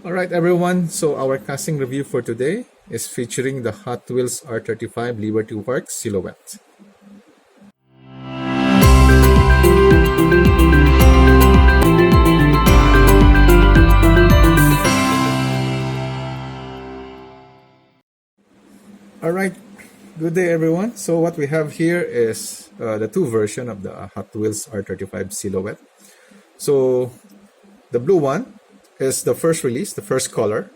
Alright everyone, so our casting review for today is featuring the Hot Wheels R35 Liberty Works Silhouette. Alright, good day everyone. So what we have here is the two version of the Hot Wheels R35 Silhouette. So the blue one is the first release, the first color,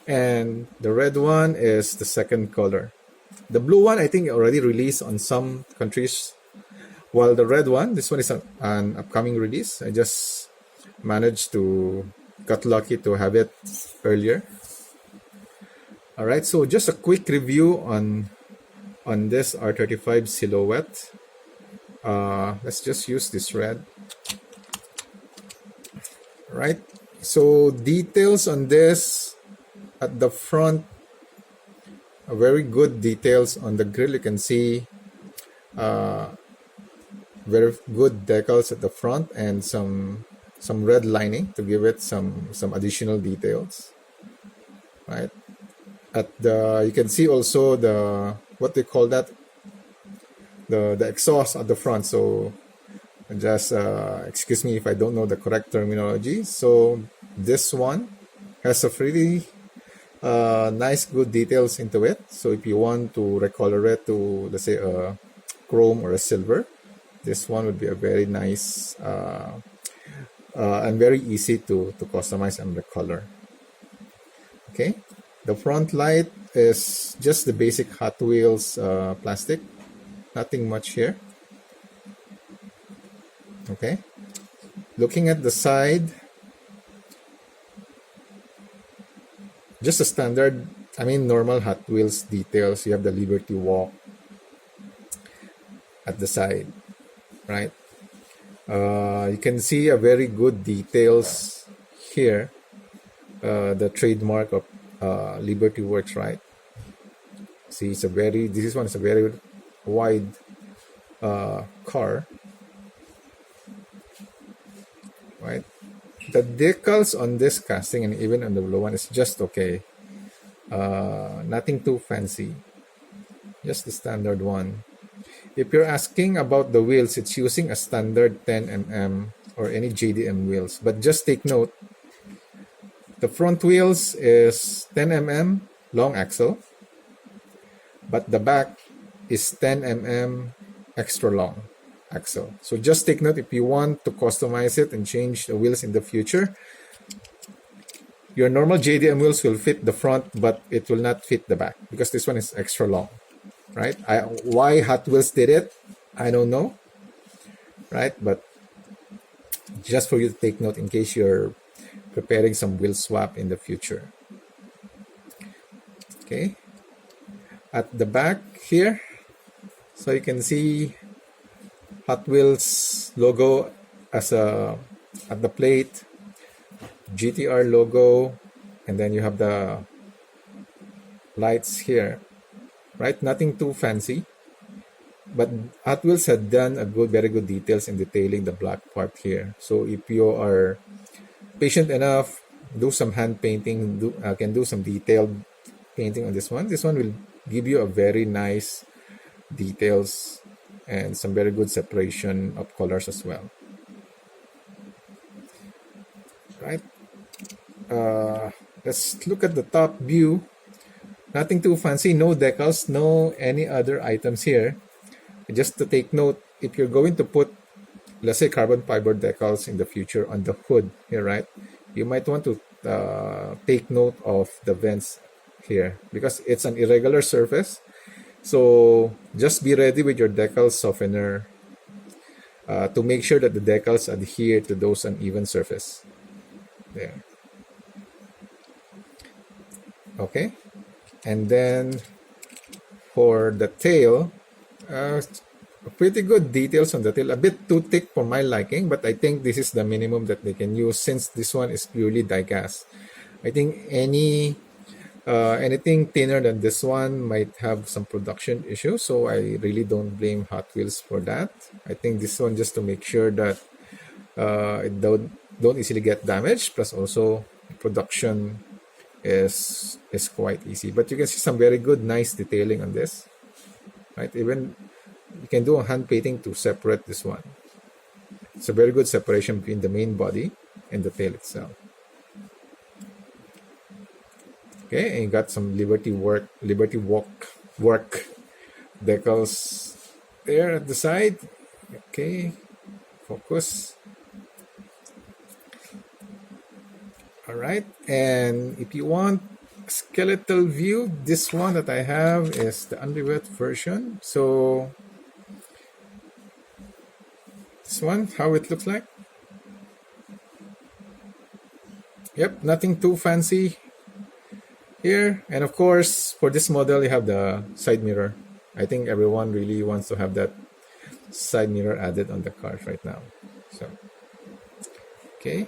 and the red one is the second color. The blue one I think already released on some countries, while the red one, this one is an upcoming release. I just managed to got lucky to have it earlier. All right, so just a quick review on this R35 Silhouette. Let's just use this red. Right, so details on this at the front, very good details on the grill. You can see very good decals at the front and some red lining to give it some additional details. Right, at the you can see also the what they call that, the exhaust at the front. So just excuse me if I don't know the correct terminology. So this one has a pretty nice good details into it. So if you want to recolor it to, let's say, a chrome or a silver, this one would be a very nice and very easy to customize and recolor. Okay, the front light is just the basic Hot Wheels plastic, nothing much here. Okay, looking at the side, just a standard, I mean normal Hot Wheels details. You have the Liberty Walk at the side, right? You can see a very good details here, the trademark of Liberty Works, right? See, it's a very, this one is a very wide car. Right, the decals on this casting and even on the blue one is just okay, nothing too fancy, just the standard one. If you're asking about the wheels, it's using a standard 10 mm or any JDM wheels, but just take note, the front wheels is 10 mm long axle, but the back is 10 mm extra long axle. So just take note, if you want to customize it and change the wheels in the future, your normal JDM wheels will fit the front, but it will not fit the back because this one is extra long, right? Why Hot Wheels did it, I don't know, right? But just for you to take note in case you're preparing some wheel swap in the future. Okay, at the back here, so you can see Hot Wheels logo as a at the plate, GTR logo, and then you have the lights here, right? Nothing too fancy, but Hot Wheels had done a very good details in detailing the black part here. So if you are patient enough, do some hand painting, can do some detailed painting on this one. This one will give you a very nice details and some very good separation of colors as well. Right, let's look at the top view. Nothing too fancy, no decals, no any other items here. Just to take note, if you're going to put, let's say, carbon fiber decals in the future on the hood here, right, you might want to take note of the vents here because it's an irregular surface. So just be ready with your decal softener to make sure that the decals adhere to those uneven surface there. Okay, and then for the tail, pretty good details on the tail. A bit too thick for my liking, but I think this is the minimum that they can use since this one is purely die-cast. I think anything thinner than this one might have some production issues, so I really don't blame Hot Wheels for that. I think this one just to make sure that it don't easily get damaged, plus also production is quite easy. But you can see some very good, nice detailing on this, right? Even you can do a hand painting to separate this one. It's a very good separation between the main body and the tail itself. Okay, and you got some Liberty Walk decals there at the side. Okay, focus. All right, and if you want skeletal view, this one that I have is the unreworked version. So this one, how it looks like. Yep, nothing too fancy here. And of course, for this model, you have the side mirror. I think everyone really wants to have that side mirror added on the cars right now. So, okay.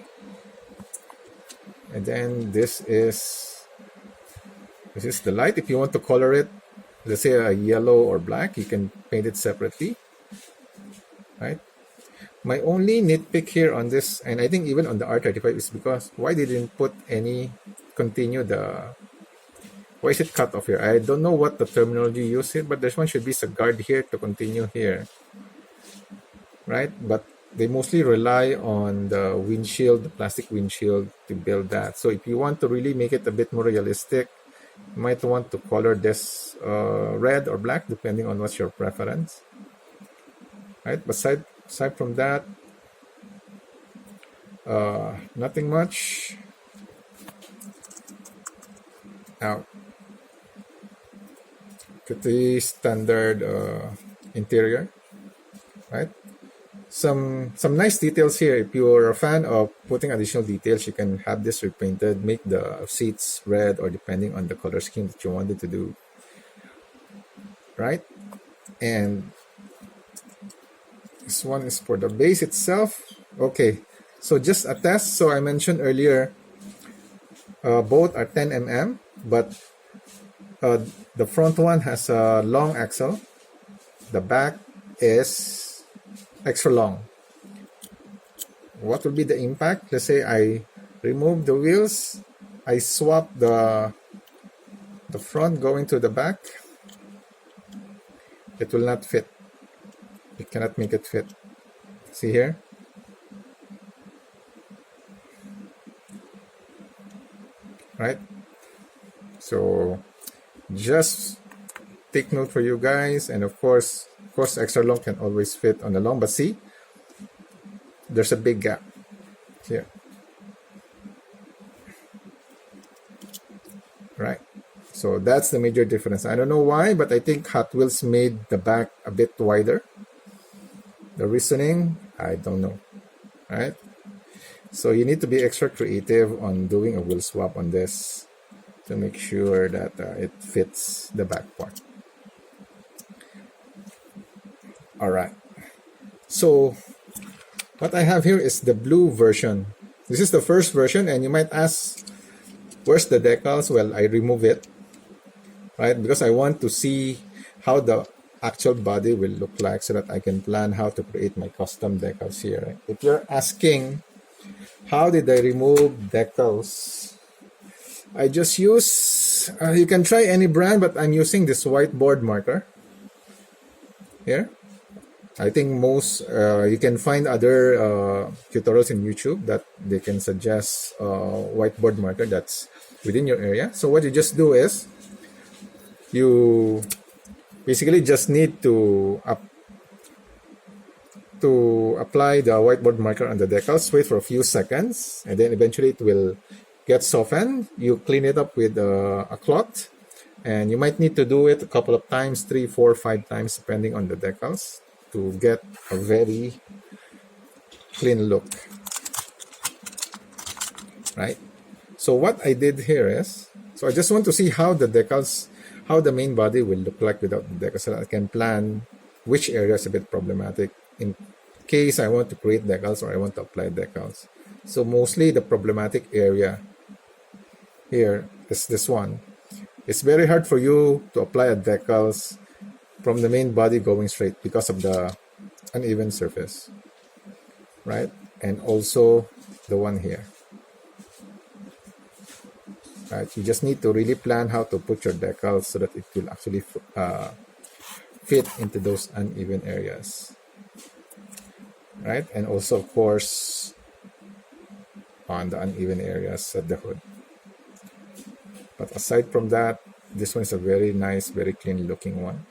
And then this is the light. If you want to color it, let's say a yellow or black, you can paint it separately, right? My only nitpick here on this, and I think even on the R35, is because why they didn't put any why is it cut off here? I don't know what the terminology used here, but this one should be a guard here to continue here, right? But they mostly rely on the windshield, the plastic windshield, to build that. So if you want to really make it a bit more realistic, you might want to color this red or black, depending on what's your preference, right? But aside from that, nothing much. Now, pretty standard interior, right? Some nice details here. If you're a fan of putting additional details, you can have this repainted, make the seats red, or depending on the color scheme that you wanted to do, right? And this one is for the base itself. Okay, so just a test. So I mentioned earlier, both are 10 mm, but the front one has a long axle. The back is extra long. What will be the impact? Let's say I remove the wheels, I swap the front going to the back. It will not fit. You cannot make it fit. See here? Right? So just take note for you guys, and of course extra long can always fit on the long, but see, there's a big gap here, right? So that's the major difference. I don't know why, but I think Hot Wheels made the back a bit wider. The reasoning, I don't know, right? So you need to be extra creative on doing a wheel swap on this to make sure that it fits the back part. All right. So what I have here is the blue version. This is the first version, and you might ask, where's the decals? Well, I remove it, right? Because I want to see how the actual body will look like so that I can plan how to create my custom decals here. Right? If you're asking, how did I remove decals? I just use, you can try any brand, but I'm using this whiteboard marker here. I think most, you can find other tutorials in YouTube that they can suggest whiteboard marker that's within your area. So what you just do is, you basically just need to apply the whiteboard marker on the decals, wait for a few seconds, and then eventually it will get softened. You clean it up with a cloth, and you might need to do it a couple of times, 3, 4, 5 times, depending on the decals, to get a very clean look, right? So what I did here is, so I just want to see how the decals, how the main body will look like without the decals, so that I can plan which area is a bit problematic in case I want to create decals or I want to apply decals. So mostly the problematic area here is this one. It's very hard for you to apply a decals from the main body going straight because of the uneven surface, right? And also the one here. right? You just need to really plan how to put your decals so that it will actually fit into those uneven areas, right? And also, of course, on the uneven areas at the hood. But aside from that, this one is a very nice, very clean looking one.